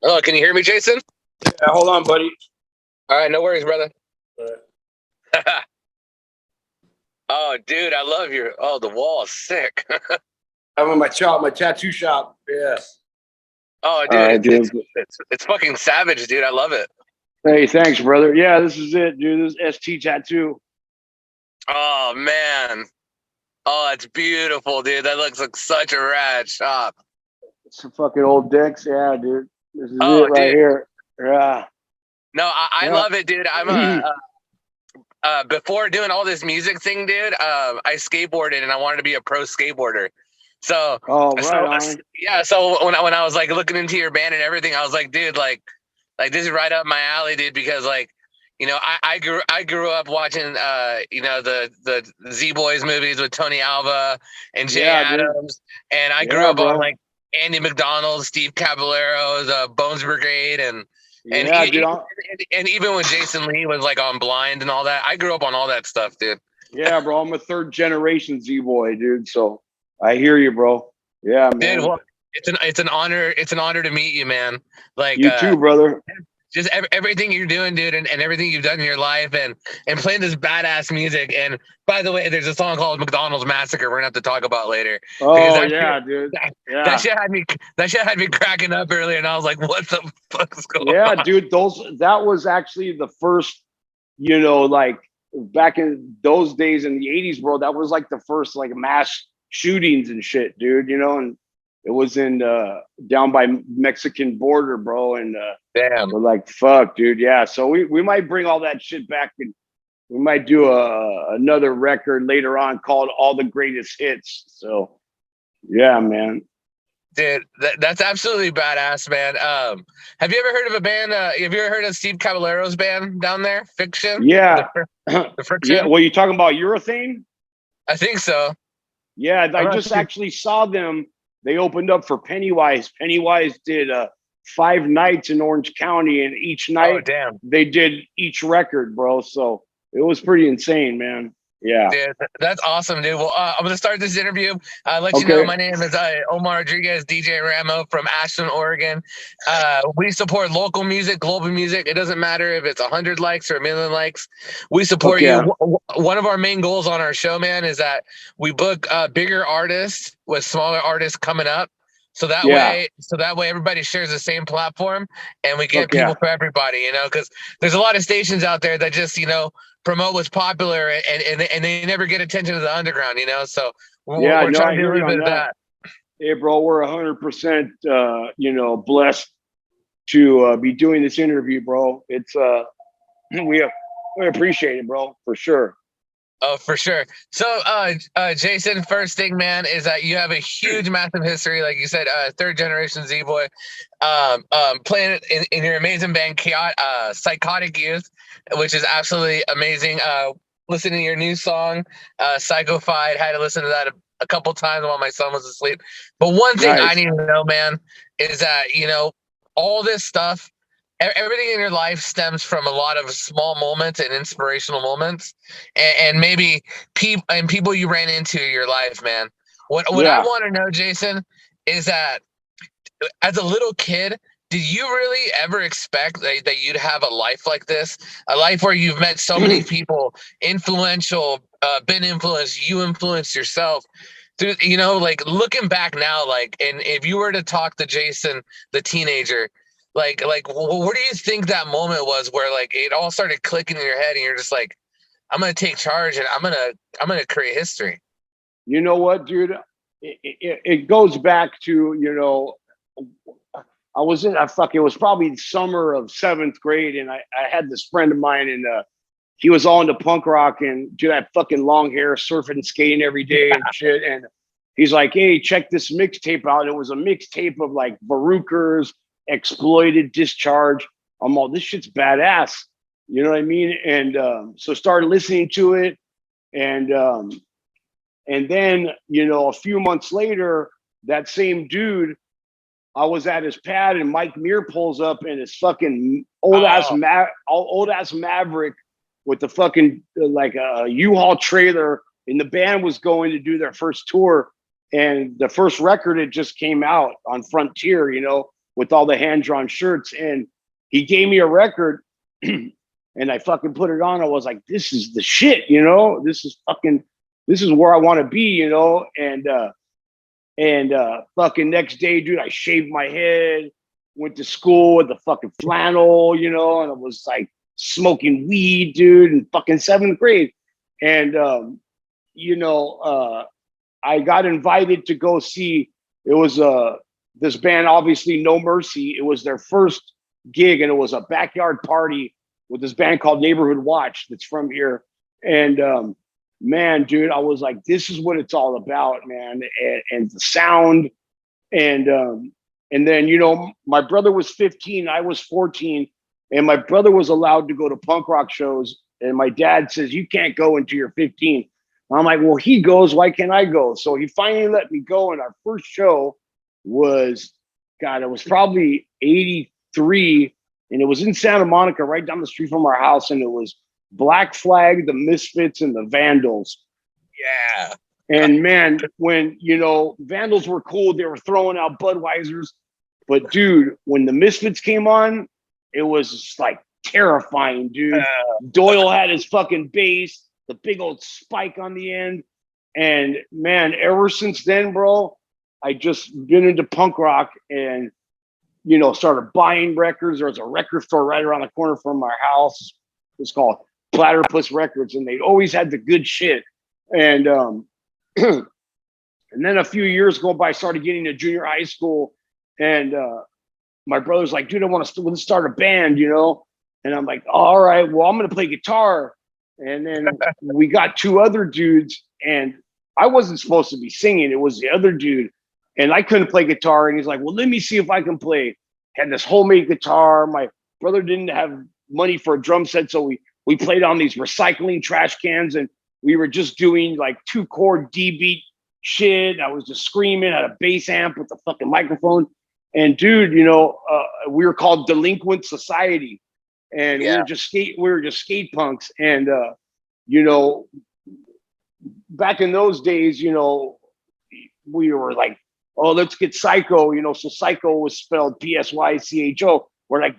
Oh, can you hear me, Jason? Yeah, hold on, buddy. All right, no worries, brother. Oh, dude, I love your. Oh, the wall is sick. I'm in my tattoo shop. Yeah. Oh, dude, it's fucking savage, dude. I love it. Hey, thanks, brother. Yeah, this is it, dude. This is ST tattoo. Oh man. Oh, it's beautiful, dude. That looks like such a rad shop. It's some fucking old decks. Yeah, dude. This is Oh, it right dude. here. Yeah. No, I love it, dude. I'm before doing all this music thing, dude. I skateboarded and I wanted to be a pro skateboarder. So, yeah. So when I was like looking into your band and everything, I was like, dude, like this is right up my alley, dude. Because like, you know, I grew up watching the Z Boys movies with Tony Alva and Jay Adams, and I grew up on like Andy McDonald, Steve Caballero's Bones Brigade, and even when Jason Lee was like on Blind and all that, I grew up on all that stuff, dude. Yeah, bro. I'm a third generation Z boy, dude. So I hear you, bro. Yeah, man. Dude, well, it's an honor. It's an honor to meet you, man. Like you too, brother. Just everything you're doing, dude, and everything you've done in your life, and playing this badass music. And by the way, there's a song called McDonald's Massacre we're gonna have to talk about later. Oh yeah, dude. That shit had me cracking up earlier, and I was like, "What the fuck is going on?" Yeah, dude. That was actually the first, you know, like back in those days in the '80s, bro. That was like the first like mass shootings and shit, dude. You know, and it was in down by Mexican border, bro. And damn, we're like, fuck, dude. Yeah. So we might bring all that shit back, and we might do another record later on called All the Greatest Hits. So yeah, man. Dude, that's absolutely badass, man. Have you ever heard of a band? Have you ever heard of Steve Caballero's band down there, Fiction? Yeah. The Friction? Yeah. Well, you talking about Urethane? I think so. Yeah, I just actually saw them. They opened up for Pennywise. Pennywise did 5 nights in Orange County, and each night they did each record, bro. So it was pretty insane, man. Yeah. Dude, that's awesome, dude. Well, I'm going to start this interview. Let you know my name is Omar Rodriguez, DJ Ramo from Ashland, Oregon. We support local music, global music. It doesn't matter if it's 100 likes or 1,000,000 likes. We support you. One of our main goals on our show, man, is that we book bigger artists with smaller artists coming up. So that way everybody shares the same platform, and we get people for everybody, you know, because there's a lot of stations out there that just, you know, promote what's popular and they never get attention to the underground, you know. So we're trying to do a little bit of that. Hey, bro, we're 100% you know, blessed to be doing this interview, bro. It's we appreciate it, bro, for sure. Oh, for sure. So, Jason, first thing, man, is that you have a huge, massive history, like you said, third generation Z-Boy, playing in your amazing band, Cycotic Youth, which is absolutely amazing. Listening to your new song, Psychofied, had to listen to that a couple times while my son was asleep. But one thing I need to know, man, is that, you know, all this stuff, everything in your life stems from a lot of small moments and inspirational moments, and maybe people you ran into in your life, man. What I want to know, Jason, is that as a little kid, did you really ever expect that you'd have a life like this? A life where you've met so many people, influential, been influenced, you influenced yourself. Through, you know, like looking back now, like, and if you were to talk to Jason, the teenager, like, what do you think that moment was where like it all started clicking in your head and you're just like, I'm gonna take charge and I'm gonna create history? You know what, dude? It goes back to, you know, it was probably the summer of 7th grade, and I had this friend of mine, and he was all into punk rock and dude had fucking long hair, surfing and skating every day and shit. And he's like, hey, check this mixtape out. It was a mixtape of like Barookers, Exploited, Discharge. I'm all, this shit's badass. You know what I mean? And so started listening to it. And then, you know, a few months later, that same dude, I was at his pad and Mike Muir pulls up in his fucking old ass Maverick with the fucking like a U-Haul trailer, and the band was going to do their first tour And the first record, it just came out on Frontier, with all the hand-drawn shirts. And he gave me a record and I fucking put it on. I was like, this is the shit, this is where I want to be, and fucking next day, dude, I shaved my head, went to school with the fucking flannel, and I was like smoking weed, dude, in fucking seventh grade. And, I got invited to go see, it was this band, obviously No Mercy. It was their first gig, and it was a backyard party with this band called Neighborhood Watch that's from here. And man, dude, I was like, this is what it's all about, man. And the sound. And then, my brother was 15, I was 14, and my brother was allowed to go to punk rock shows. And my dad says, you can't go until you're 15. I'm like, well, he goes, why can't I go? So he finally let me go. And our first show was, God, it was probably 83. And it was in Santa Monica, right down the street from our house. And it was Black Flag, the Misfits, and the Vandals. Yeah. And man, when, Vandals were cool, they were throwing out Budweisers. But dude, when the Misfits came on, it was just like terrifying, dude. Doyle had his fucking bass, the big old spike on the end. And man, ever since then, bro, I just been into punk rock and, started buying records. There was a record store right around the corner from our house. It's called Platypus Records, and they always had the good shit. And and then a few years go by, I started getting to junior high school, and my brother's like, dude, I want to let's start a band, And I'm like, all right, well, I'm going to play guitar. And then we got two other dudes, and I wasn't supposed to be singing. It was the other dude, and I couldn't play guitar. And he's like, well, let me see if I can play. Had this homemade guitar. My brother didn't have money for a drum set, so we played on these recycling trash cans, and we were just doing like 2-chord D beat shit. I was just screaming at a bass amp with a fucking microphone. And dude, we were called Delinquent Society, and we were just skate punks. And back in those days, we were like, oh, let's get Psycho, so Psycho was spelled Psycho. We're like,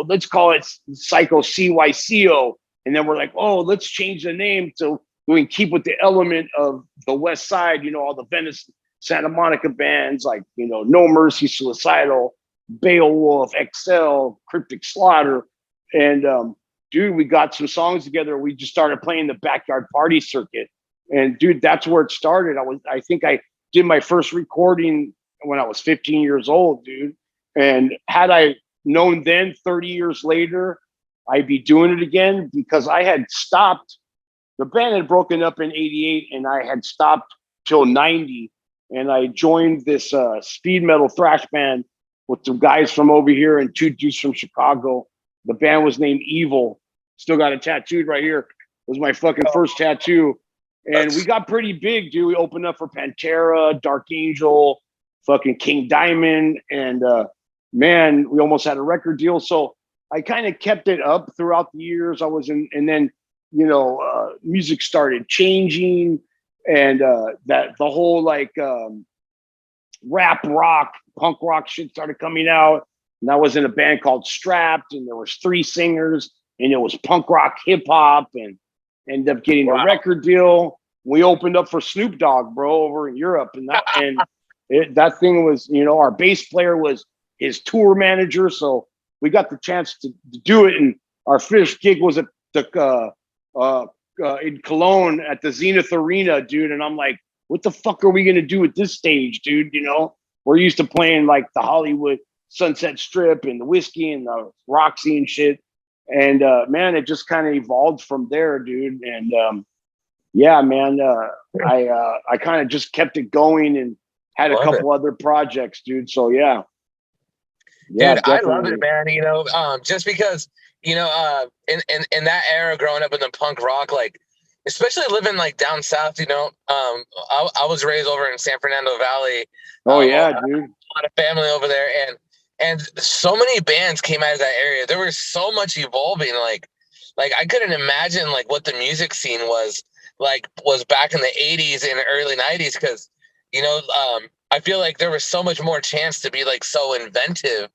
let's call it Psycho CYCO. And then we're like, oh, let's change the name so we can keep with the element of the West Side, all the Venice, Santa Monica bands like, No Mercy, Suicidal, Beowulf, XL, Cryptic Slaughter. And dude, we got some songs together. We just started playing the backyard party circuit. And dude, that's where it started. I think I did my first recording when I was 15 years old, dude. And had I known then, 30 years later, I'd be doing it again, because I had stopped. The band had broken up in 88, and I had stopped till 90. And I joined this speed metal thrash band with some guys from over here and two dudes from Chicago. The band was named Evil. Still got it tattooed right here. It was my fucking first tattoo. And we got pretty big, dude. We opened up for Pantera, Dark Angel, fucking King Diamond. And man, we almost had a record deal. So I kind of kept it up throughout the years I was in. And then, music started changing. And that the whole like rap rock, punk rock shit started coming out. And I was in a band called Strapped, and there was 3 singers, and it was punk rock, hip hop, and ended up getting a record deal. We opened up for Snoop Dogg, bro, over in Europe, and that thing was, our bass player was his tour manager, so we got the chance to do it. And our first gig was at the in Cologne at the Zenith Arena, dude. And I'm like, what the fuck are we gonna do at this stage, dude? We're used to playing like the Hollywood Sunset Strip and the Whiskey and the Roxy and shit. And man, it just kind of evolved from there, dude. And yeah, man, I kind of just kept it going and had a couple other projects, dude. So yeah. Dude, I love it, man. Just because, in that era, growing up in the punk rock, like, especially living like down south, I was raised over in San Fernando Valley. Oh yeah, dude. A lot of family over there, and so many bands came out of that area. There was so much evolving. Like I couldn't imagine like what the music scene was back in the 80s and early 90s, because I feel like there was so much more chance to be like so inventive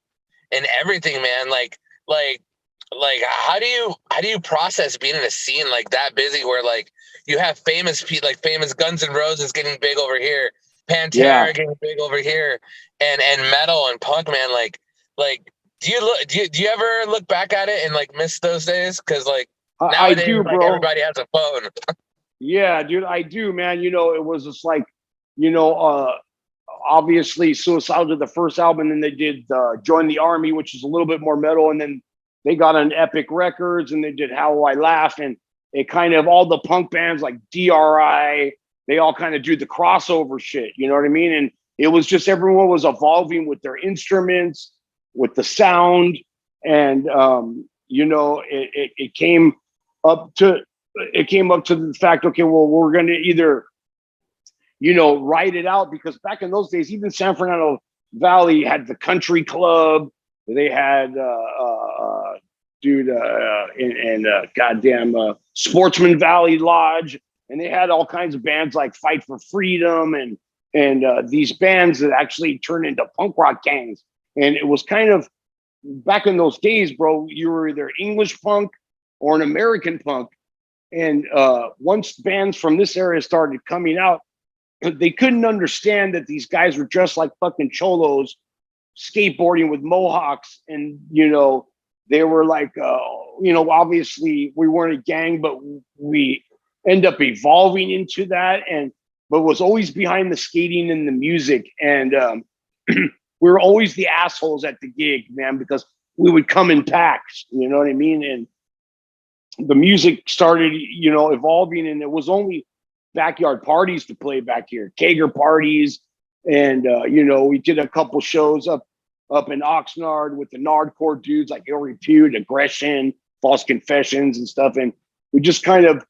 and everything, man. Like how do you process being in a scene like that busy where like you have famous Guns N' Roses getting big over here, Yeah, Pantera getting big over here, and metal and punk, man. Like do you ever look back at it and like miss those days? Because like I nowadays do, like bro. everybody has a phone. Yeah, dude, I do, man. It was just like, you know, uh, obviously Suicidal did the first album, and then they did Join the Army, which is a little bit more metal, and then they got on Epic Records, and they did How I Laugh, and it kind of all the punk bands like DRI, they all kind of do the crossover shit. You know what I mean? And it was just everyone was evolving with their instruments, with the sound, and it came up to the fact, okay, well, we're going to either write it out, because back in those days, even San Fernando Valley had the country club. They had, goddamn Sportsman Valley Lodge, and they had all kinds of bands like Fight for Freedom and these bands that actually turned into punk rock gangs. And it was kind of back in those days, bro. You were either English punk or an American punk, and once bands from this area started coming out, they couldn't understand that these guys were dressed like fucking cholos, skateboarding with mohawks, and they were like, obviously we weren't a gang, but we end up evolving into that, and but was always behind the skating and the music, and we were always the assholes at the gig, man, because we would come in packs, you know what I mean, and the music started, evolving, and it was only backyard parties to play back here, kegger parties, and we did a couple shows up in Oxnard with the Nardcore dudes like Ill Repute, Aggression, False Confessions, and stuff, and we just kind of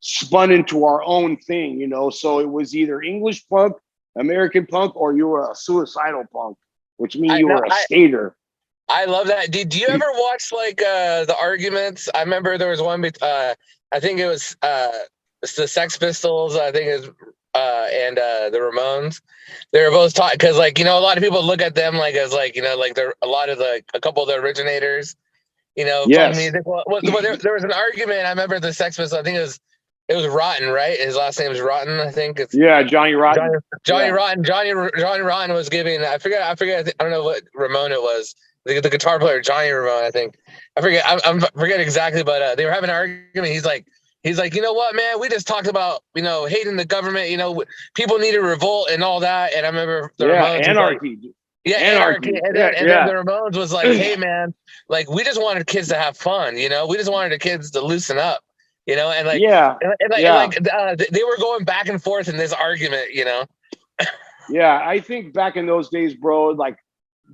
spun into our own thing, So it was either English punk, American punk, or you were a suicidal punk, which means you were a skater. I love that. Do you ever watch like the arguments? I remember there was one. I think it was the Sex Pistols. I think it was and the Ramones. They were both taught because like a lot of people look at them like as like like they're a couple of the originators. Punk Yes. music. Well, there was an argument. I remember the Sex Pistols. I think it was Rotten, right? His last name is Rotten. I think it's Johnny Rotten. Johnny Rotten. Johnny Rotten was giving. I forget. I don't know what Ramone it was. The guitar player Johnny Ramone, I think. I forget. I'm forget exactly, but they were having an argument. He's like, you know what, man? We just talked about hating the government. People need to revolt and all that. And I remember the Ramones anarchy. Anarchy. And then the Ramones was like, hey, man, like we just wanted kids to have fun. We just wanted the kids to loosen up. And like they were going back and forth in this argument. Yeah, I think back in those days, bro, like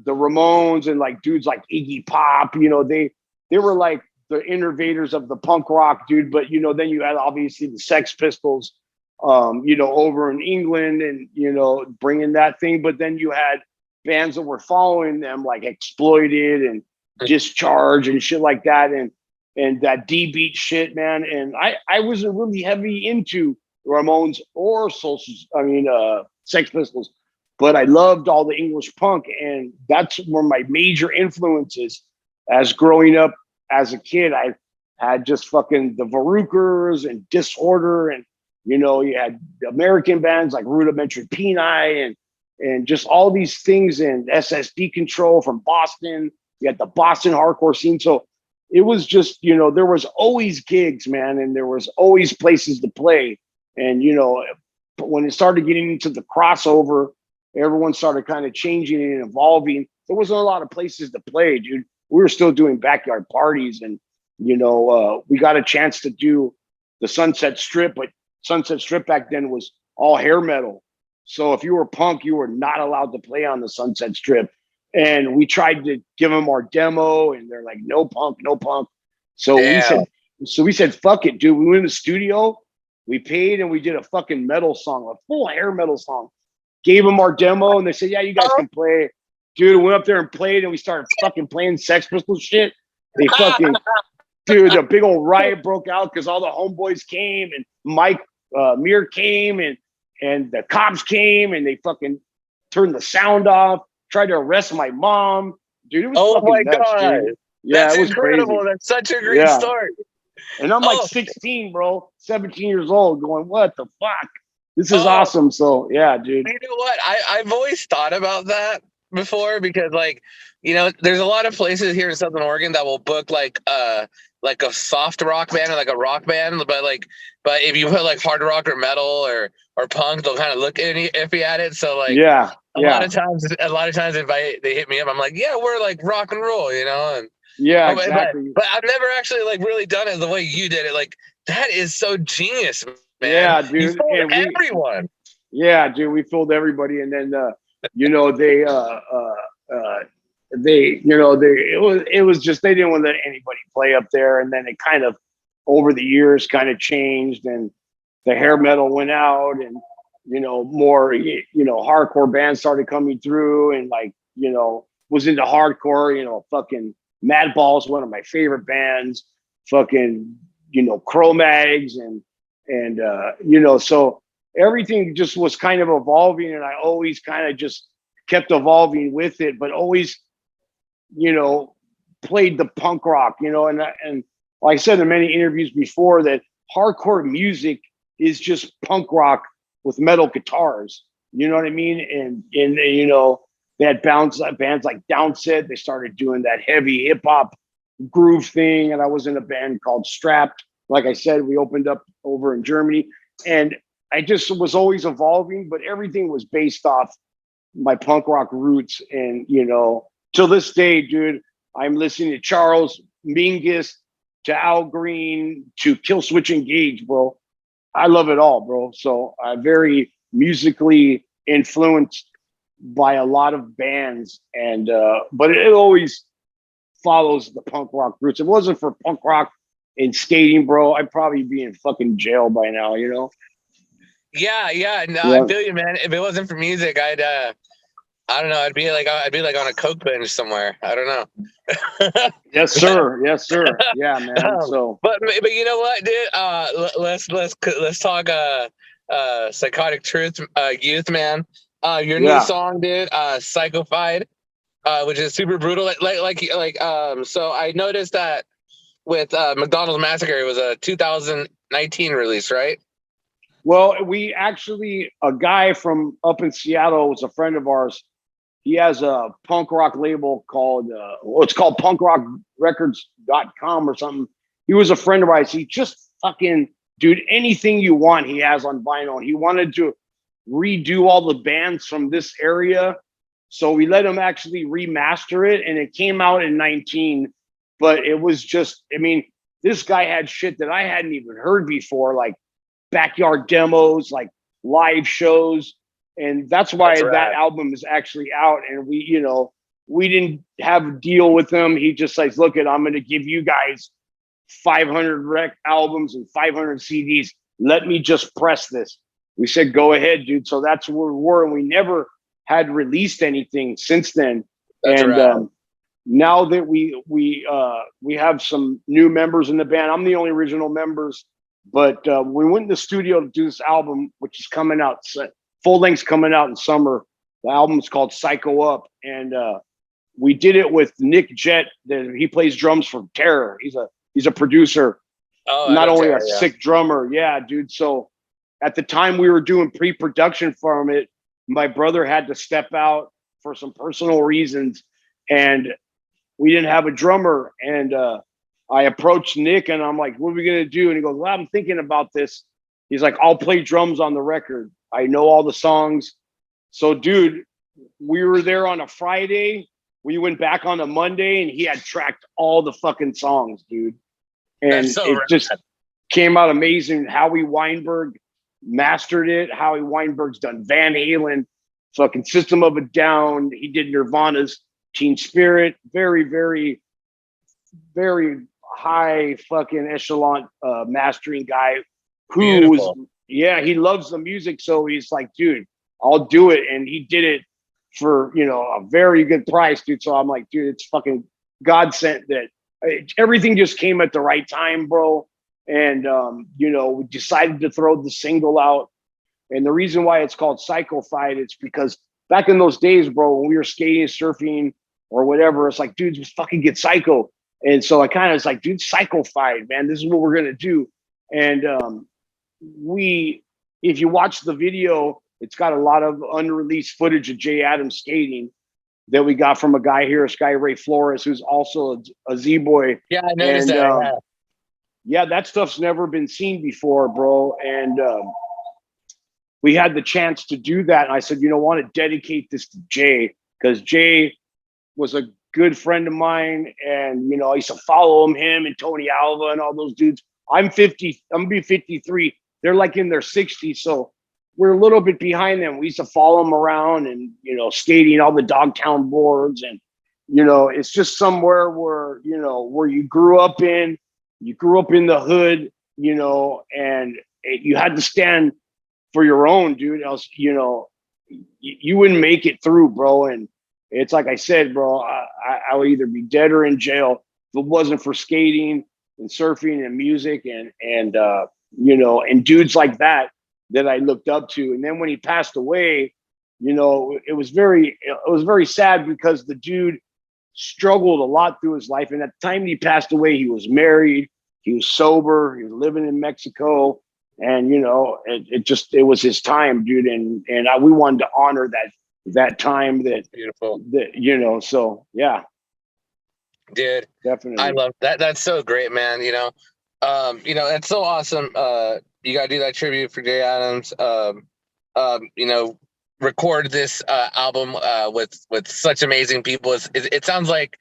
the Ramones and like dudes like Iggy Pop, they were like the innovators of the punk rock, dude. But then you had obviously the Sex Pistols, over in England, and bringing that thing. But then you had bands that were following them, like Exploited and Discharge and shit like that, and that D beat shit, man. And I wasn't really heavy into Ramones or Sex Pistols, but I loved all the English punk, and that's where my major influences as growing up as a kid. I had just fucking the Varukers and Disorder, and you had American bands like Rudimentary Peni and just all these things, and SSD Control from Boston. You had the Boston hardcore scene. So it was just, there was always gigs, man, and there was always places to play. And, when it started getting into the crossover, everyone started kind of changing and evolving. There wasn't a lot of places to play, dude. We were still doing backyard parties, and, we got a chance to do the Sunset Strip, but Sunset Strip back then was all hair metal. So if you were punk, you were not allowed to play on the Sunset Strip. And we tried to give them our demo, and they're like, no punk, no punk. So we said, fuck it, dude. We went in the studio, we paid, and we did a fucking metal song, a full hair metal song. Gave them our demo, and they said, yeah, you guys can play. Dude, went up there and played, and we started fucking playing Sex Pistols shit. They fucking, dude, the big old riot broke out because all the homeboys came, and Mike Muir came, and and the cops came and they fucking turned the sound off, tried to arrest my mom. Dude, it was Oh my fucking nuts, God. dude. Yeah, That's it was incredible. crazy. That's such a great Yeah. story. And I'm like Oh, 16, bro, 17 years old, going, what the fuck? This is oh, awesome. So yeah, dude. you know what? I've always thought about that before because like, you know, there's a lot of places here in Southern Oregon that will book like a soft rock band or like a rock band, but if you put like hard rock or metal or punk, they'll kind of look iffy at it. So like Yeah, a yeah, lot of times if they hit me up, I'm like, yeah, we're like rock and roll, you know, and yeah, but exactly. I've never actually like really done it the way you did it. Like that is so genius, man. Yeah, You dude. fooled And everyone. yeah, dude, we fooled everybody. And then, you know, it was just, they didn't want to let anybody play up there. And then it kind of, over the years, kind of changed, and the hair metal went out, and, you know, more, you know, hardcore bands started coming through, and like, you know, was into hardcore, you know, fucking Madball's one of my favorite bands, fucking, you know, Cro-Mags, and you know, so everything just was kind of evolving, and I always kind of just kept evolving with it, but always, you know, played the punk rock, you know, and like I said in many interviews before, that hardcore music is just punk rock with metal guitars. You know what I mean? And you know, they had bands like Downset. They started doing that heavy hip hop groove thing, and I was in a band called Strapped. Like I said, we opened up over in Germany, and I just was always evolving, but everything was based off my punk rock roots. And you know, till this day, dude, I'm listening to Charles Mingus, to Al Green, to Killswitch Engage, bro. I love it all, bro. So I'm very musically influenced by a lot of bands, and but it always follows the punk rock roots. If it wasn't for punk rock and skating, bro, I'd probably be in fucking jail by now, you know? Yeah. No, I Yeah. feel you, man. If it wasn't for music, I don't know. I'd be like on a coke binge somewhere. I don't know. Yes, sir. Yes, sir. Yeah, man. So But you know what, dude? Let's talk psychotic truth, youth, man. Your new yeah. song, dude, psychofied, which is super brutal. So I noticed that with McDonald's Massacre, it was a 2019 release, right? Well, we actually, a guy from up in Seattle was a friend of ours. He has a punk rock label called, it's called punkrockrecords.com or something. He was a friend of ours. He just fucking, dude, anything you want, he has on vinyl. He wanted to redo all the bands from this area. So we let him actually remaster it, and it came out in 19. But it was just, I mean, this guy had shit that I hadn't even heard before, like backyard demos, like live shows. And that's why that album is actually out. And we, you know, we didn't have a deal with him. He just says, look, I'm going to give you guys 500 rec albums and 500 CDs. Let me just press this. We said, go ahead, dude. So that's where we were. And we never had released anything since then. That's and now that we have some new members in the band, I'm the only original members, but we went in the studio to do this album, which is coming out, full length's coming out in summer. The album's called Psycho Up, and we did it with Nick Jett. He plays drums for Terror. He's a producer, not only a sick drummer. Yeah, dude. So at the time we were doing pre-production from it, my brother had to step out for some personal reasons, and we didn't have a drummer. And I approached Nick, and I'm like, what are we going to do? And he goes, well, I'm thinking about this. He's like, I'll play drums on the record. I know all the songs. So, dude, we were there on a Friday. We went back on a Monday, and he had tracked all the fucking songs, dude. And it just came out amazing. Howie Weinberg mastered it. Howie Weinberg's done Van Halen, fucking System of a Down. He did Nirvana's Teen Spirit. Very, very, very high fucking echelon mastering guy who was, yeah, he loves the music. So he's like, dude, I'll do it. And he did it for, you know, a very good price, dude. So I'm like, dude, it's fucking God sent that. Everything just came at the right time, bro. And, you know, we decided to throw the single out And the reason why it's called Cycofied, it's because back in those days, bro, when we were skating, surfing, or whatever, it's like, dude, just fucking get psycho. And so I kind of was like, dude, Cycofied, man, this is what we're gonna do. And if you watch the video, it's got a lot of unreleased footage of Jay Adams skating that we got from a guy here, Sky Ray Flores, who's also a Z-boy. Yeah, I noticed that. Yeah, that stuff's never been seen before, bro. And we had the chance to do that. And I said, I want to dedicate this to Jay, because Jay was a good friend of mine. And, I used to follow him and Tony Alva and all those dudes. I'm 50. I'm going to be 53. They're like in their 60s. So we're a little bit behind them. We used to follow them around and, skating all the Dogtown boards. And, it's just somewhere where, where you grew up in the hood, and you had to stand for your own, dude. Else, you wouldn't make it through, bro. And it's like I said, bro, I would either be dead or in jail if it wasn't for skating and surfing and music and and dudes like that I looked up to. And then when he passed away, it was very sad, because the dude struggled a lot through his life. And at the time he passed away, he was married, he was sober, he was living in Mexico. And, it was his time, dude. And we wanted to honor that time beautiful, so yeah. Dude, Definitely. I love that. That's so great, man. It's so awesome. You got to do that tribute for Jay Adams. Record this album with such amazing people. It sounds like,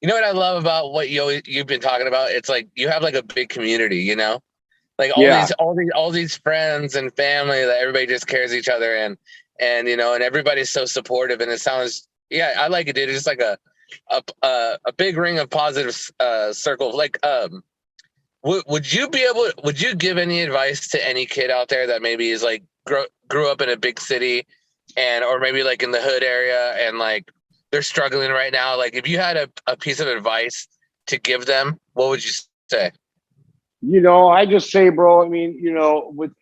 what I love about what you've been talking about. It's like you have like a big community, like all these friends and family that everybody just cares each other, and everybody's so supportive. And it sounds, I like it, dude. It's just like a big ring of positive circle. Like, would you give any advice to any kid out there that maybe is like grew up in a big city, or maybe like in the hood area, and like they're struggling right now? Like, if you had a piece of advice to give them, what would you say? I just say, bro, I mean, with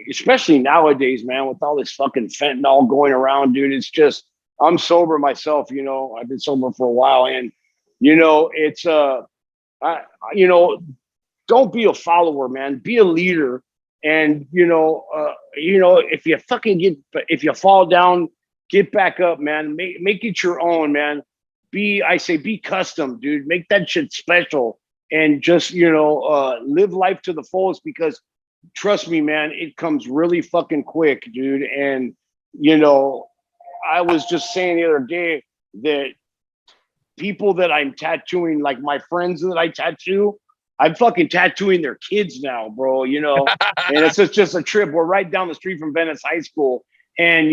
especially nowadays, man, with all this fucking fentanyl going around, dude, it's just, I'm sober myself, I've been sober for a while, and it's don't be a follower, man. Be a leader. And if you fall down, get back up, man. Make it your own, man. Be custom, dude. Make that shit special, and just live life to the fullest, because trust me, man, it comes really fucking quick, dude. And I was just saying the other day that people that I'm tattooing, like my friends that I tattoo, I'm fucking tattooing their kids now, bro, and it's just a trip. We're right down the street from Venice High School, and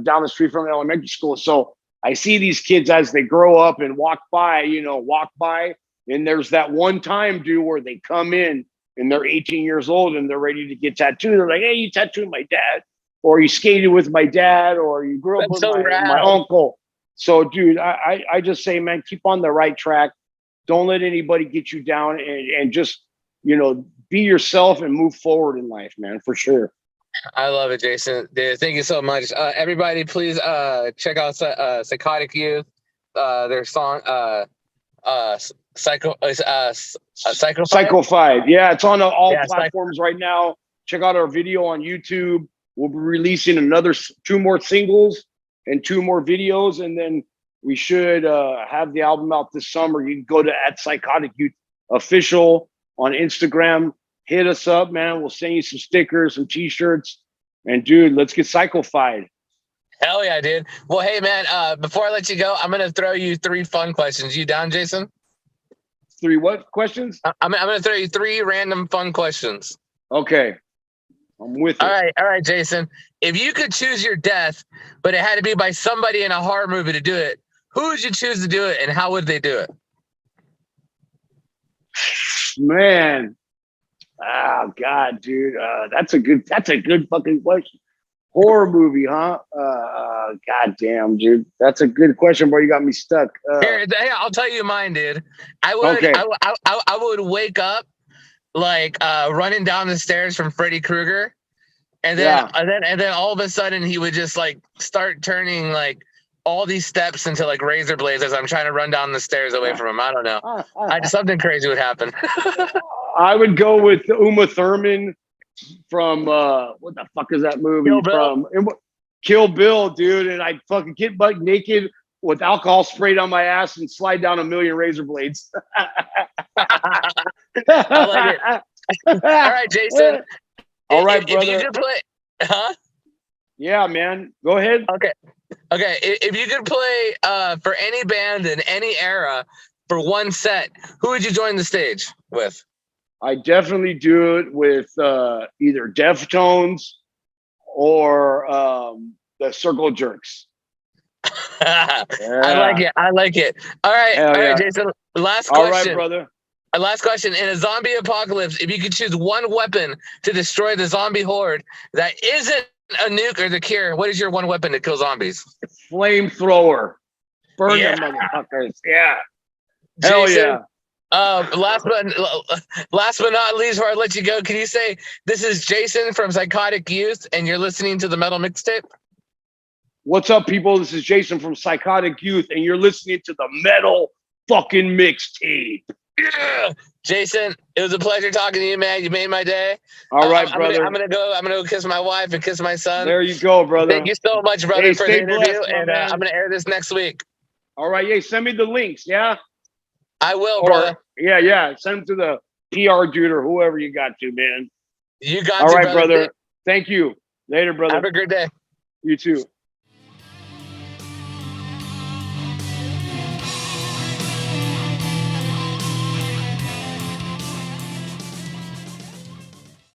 down the street from elementary school. So I see these kids as they grow up and walk by, and there's that one time, dude, where they come in and they're 18 years old and they're ready to get tattooed. They're like, hey, you tattooed my dad, or you skated with my dad, or you grew up with my uncle. So, dude, I just say, man, keep on the right track. Don't let anybody get you down, and just, be yourself and move forward in life, man, for sure. I love it, Jason. Dude, thank you so much. Everybody, please check out Cycotic Youth. Their song, Cycofied. Yeah, it's on all platforms right now. Check out our video on YouTube. We'll be releasing two more singles and 2 more videos, and then we should have the album out this summer. You can go to @Cycotic Youth Official on Instagram. Hit us up, man. We'll send you some stickers, some t-shirts, and dude, let's get Cycofied. Hell yeah, dude. Well, hey, man, before I let you go, I'm going to throw you 3 fun questions. You down, Jason? 3 what questions? I'm going to throw you 3 random fun questions. Okay. I'm with it. All right, Jason. If you could choose your death, but it had to be by somebody in a horror movie to do it, who would you choose to do it, and how would they do it? Man. Oh God, dude. That's a good fucking question. Horror movie, huh? God damn, dude. That's a good question, bro. You got me stuck. Here, I'll tell you mine, dude. I would wake up like running down the stairs from Freddy Krueger, And then, and then all of a sudden he would just like start turning like all these steps into like razor blades as I'm trying to run down the stairs away from him. I don't know. Something crazy would happen. I would go with Uma Thurman from what the fuck is that movie from? Kill Bill, dude. And I'd fucking get butt naked with alcohol sprayed on my ass and slide down a million razor blades. I like it. All right, Jason. All right, brother. If you could play, huh? Yeah, man. Go ahead. Okay. If you could play for any band in any era for one set, who would you join the stage with? I definitely do it with either Deftones or the Circle Jerks. Yeah. I like it. All right, Jason. Last question. All right, brother. Last question. In a zombie apocalypse, if you could choose one weapon to destroy the zombie horde that isn't a nuke or the cure, what is your one weapon to kill zombies? Flamethrower. Burn them motherfuckers. Yeah. Hell Jason, yeah. Last but not least, before I let you go, can you say this is Jason from Cycotic Youth and you're listening to the Metal Mixtape? What's up, people? This is Jason from Cycotic Youth and you're listening to the Metal fucking Mixtape. Yeah. Jason, it was a pleasure talking to you, man. You made my day. All right, brother. I'm gonna go kiss my wife and kiss my son. There you go, brother. Thank you so much, brother, for the interview. Blessed, and I'm gonna air this next week. All right, yeah. Send me the links, yeah. I will, brother. Yeah. Send them to the PR dude or whoever you got to, man. You got. All right, brother. Thank you. Later, brother. Have a great day. You too.